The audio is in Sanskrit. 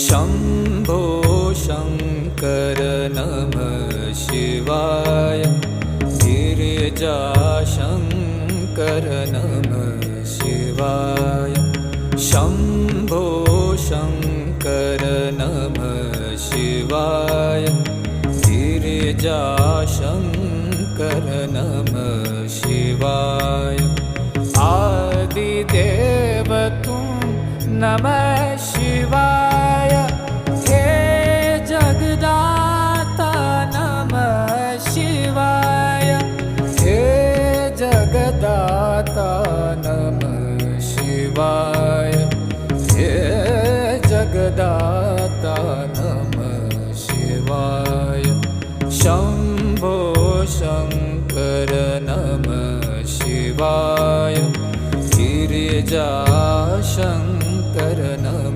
शम्भो शङ्कर नमः शिवाय गिरिजाशङ्कर नमः शिवाय शम्भो शङ्कर नमः शिवाय गिरिजाशङ्कर नमः शिवाय आदिदेव तुम नमः शिवाय